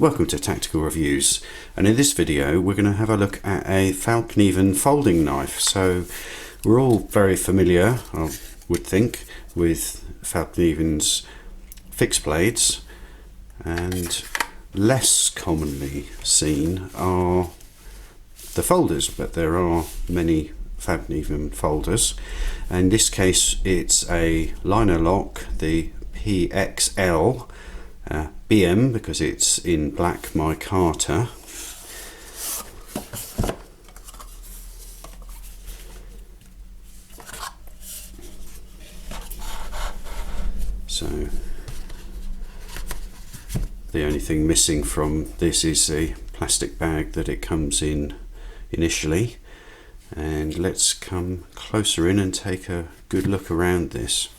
Welcome to Tactical Reviews, and in this video we're going to have a look at a Fallkniven folding knife. So we're all very familiar, I would think, with Fallkniven's fixed blades, and less commonly seen are the folders, but there are many Fallkniven folders. In this case it's a liner lock, the PXL, BM because it's in black micarta. So the only thing missing from this is the plastic bag that it comes in initially. And let's come closer in and take a good look around this.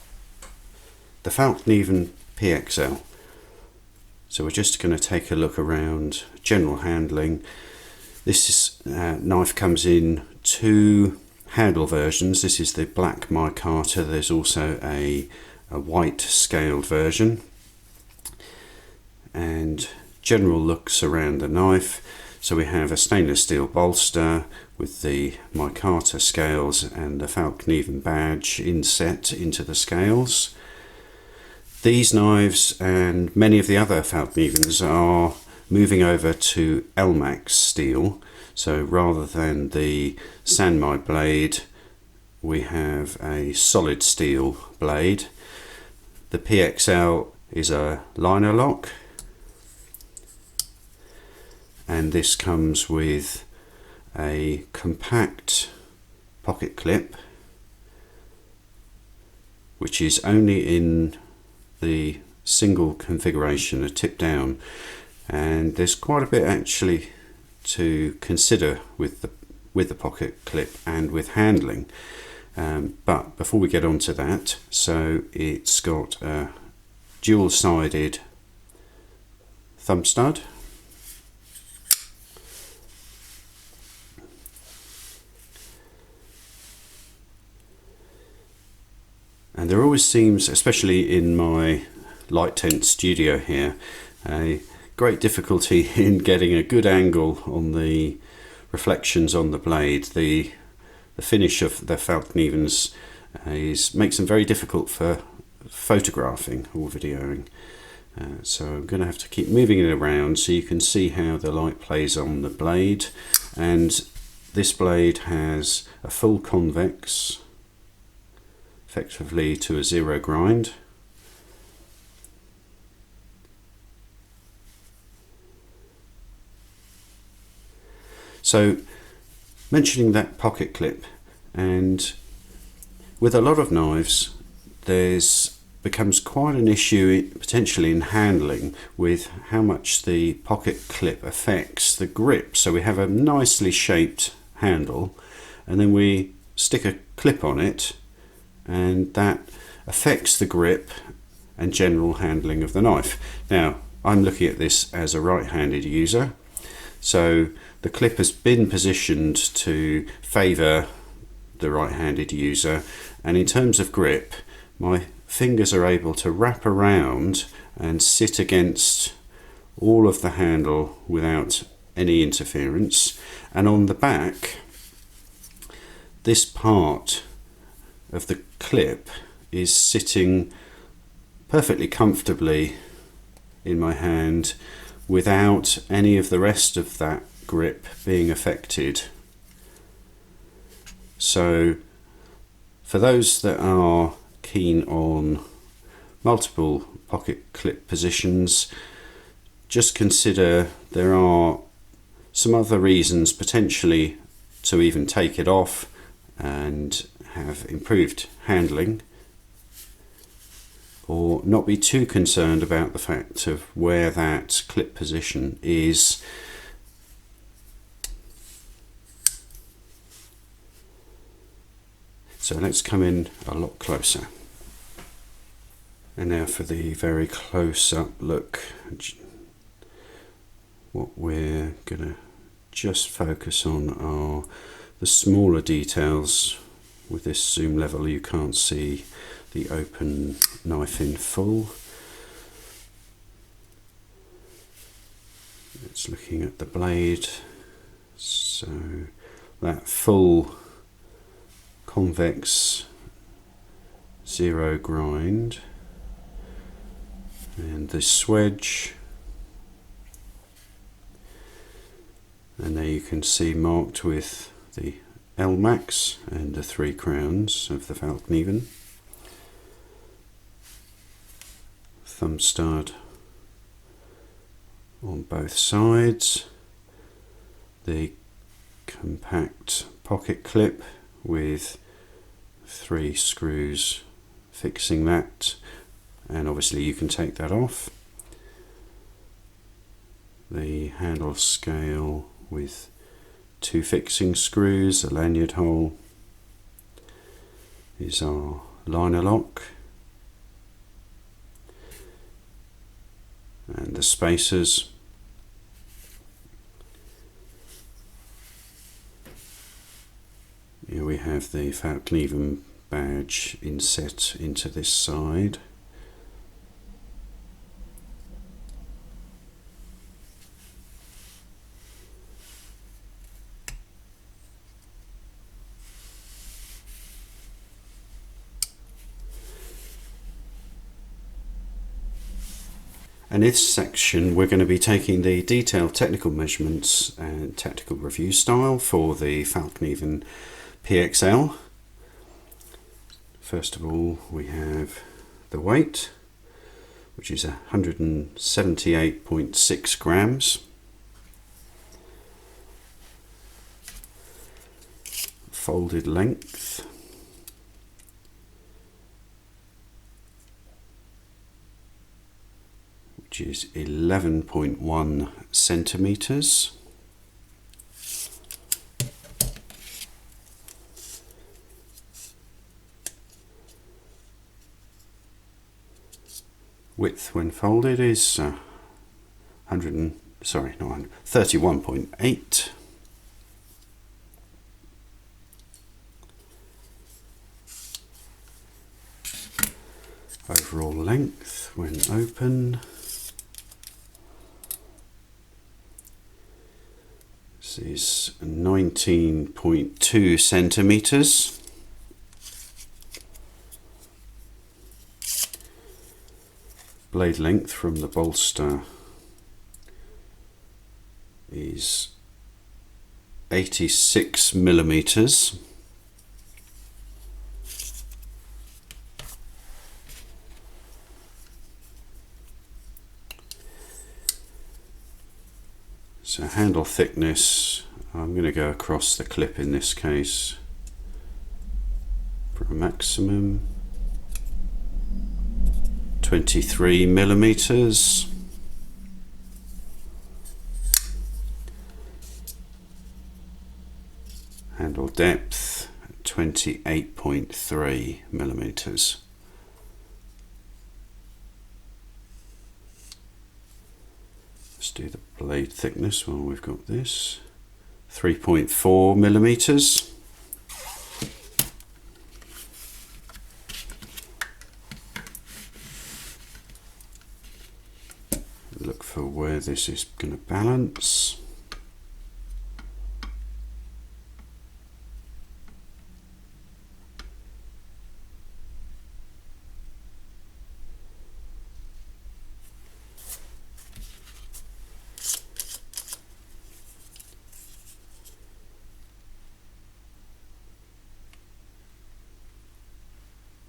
The Fallkniven PXL. So we're just going to take a look around general handling. This knife comes in two handle versions. This is the black micarta. There's also a white scaled version. And general looks around the knife. So we have a stainless steel bolster with the micarta scales and the Fallkniven badge inset into the scales. These knives and many of the other Fallknivens are moving over to Elmax steel. So rather than the Sanmai blade, we have a solid steel blade. The PXL is a liner lock, and this comes with a compact pocket clip, which is only in the single configuration, a tip down, and there's quite a bit actually to consider with the pocket clip and with handling. But before we get on to that, so it's got a dual-sided thumb stud, and there always seems, especially in my light tent studio here, a great difficulty in getting a good angle on the reflections on the blade. The finish of the Fallknivens makes them very difficult for photographing or videoing. So I'm going to have to keep moving it around so you can see how the light plays on the blade. And this blade has a full convex, effectively to a zero grind. So mentioning that pocket clip, and with a lot of knives there's becomes quite an issue potentially in handling with how much the pocket clip affects the grip. So we have a nicely shaped handle and then we stick a clip on it, and that affects the grip and general handling of the knife. Now I'm looking at this as a right-handed user, so the clip has been positioned to favour the right-handed user, and in terms of grip my fingers are able to wrap around and sit against all of the handle without any interference. And on the back, this part of the clip is sitting perfectly comfortably in my hand without any of the rest of that grip being affected. So for those that are keen on multiple pocket clip positions, just consider there are some other reasons potentially to even take it off and have improved handling, or not be too concerned about the fact of where that clip position is. So let's come in a lot closer. And now for the very close-up look. What we're going to just focus on are the smaller details. With this zoom level you can't see the open knife in full. It's looking at the blade. So that full convex zero grind, and this swedge, and there you can see marked with the Elmax and the 3 crowns of the Fallkniven. Thumb stud on both sides, the compact pocket clip with 3 screws fixing that, and obviously you can take that off. The handle scale with 2 fixing screws, a lanyard hole, is our liner lock, and the spacers. Here we have the Fallkniven badge inset into this side. And in this section we're going to be taking the detailed technical measurements and technical review style for the Fallkniven PXL. First of all, we have the weight, which is 178.6 grams. Folded length, which is 11.1 centimeters. Width when folded is 31.8. Overall length when open, this is 19.2 centimeters. Blade length from the bolster is 86 millimeters. So handle thickness, I'm going to go across the clip in this case for a maximum. 23 millimeters. Handle depth 28.3 millimeters. Let's do the blade thickness while we've got this. 3.4 millimeters. Look for where this is going to balance.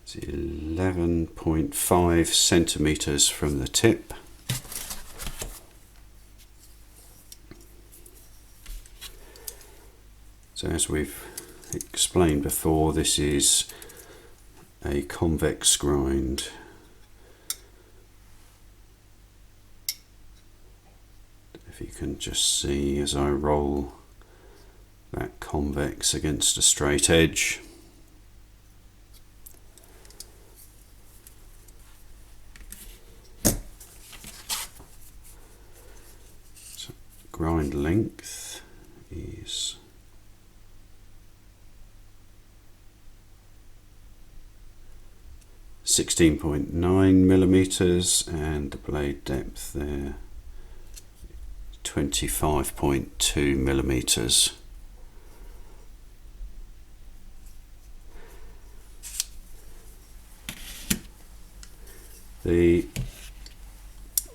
It's 11.5 centimeters from the tip. So as we've explained before, this is a convex grind. If you can just see as I roll that convex against a straight edge. So grind length is 16.9 millimeters, and the blade depth there 25.2 millimeters. The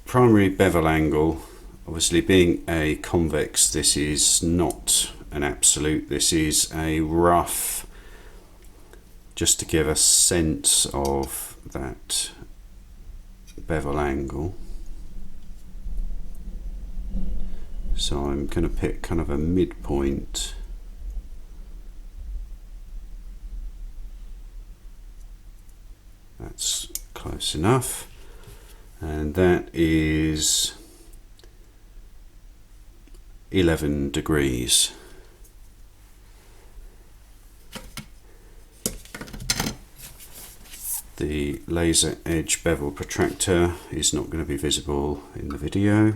primary bevel angle, obviously being a convex, this is not an absolute, this is a rough, just to give a sense of that bevel angle. So I'm going to pick kind of a midpoint. That's close enough, and that is 11 degrees. The laser edge bevel protractor is not going to be visible in the video.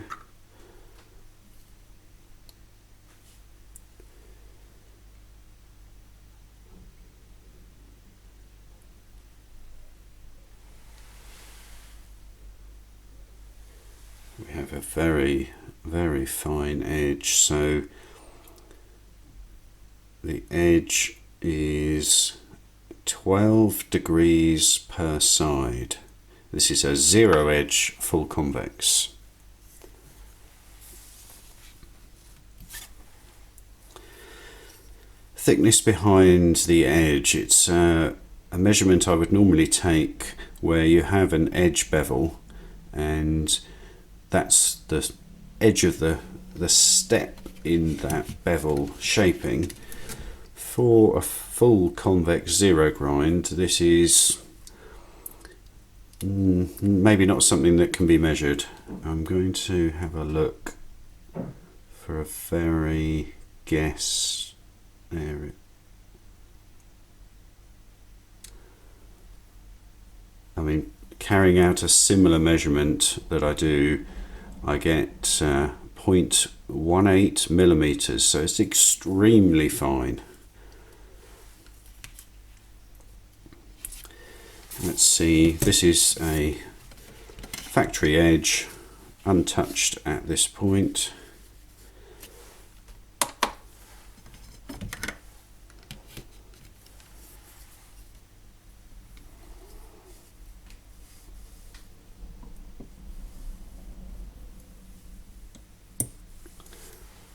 We have a very, very fine edge, so the edge is 12 degrees per side. This is a zero edge full convex. Thickness behind the edge, it's a measurement I would normally take where you have an edge bevel, and that's the edge of the step in that bevel shaping. For a full convex zero grind, this is maybe not something that can be measured. I'm going to have a look for a very guess area. I mean, carrying out a similar measurement that I do, I get 0.18 millimeters, so it's extremely fine. Let's see, this is a factory edge, untouched at this point.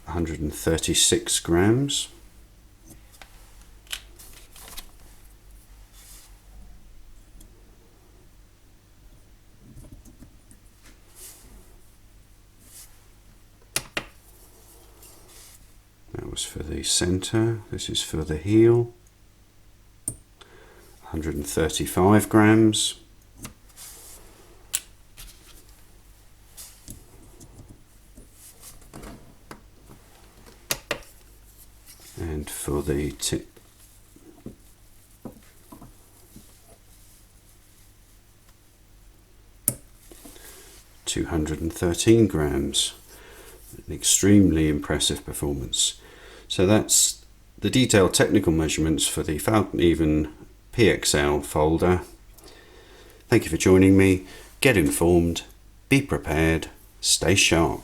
$136 grams. That was for the center, this is for the heel. 135 grams. And for the tip, 213 grams. An extremely impressive performance. So that's the detailed technical measurements for the Fallkniven PXL folder. Thank you for joining me. Get informed, be prepared, stay sharp.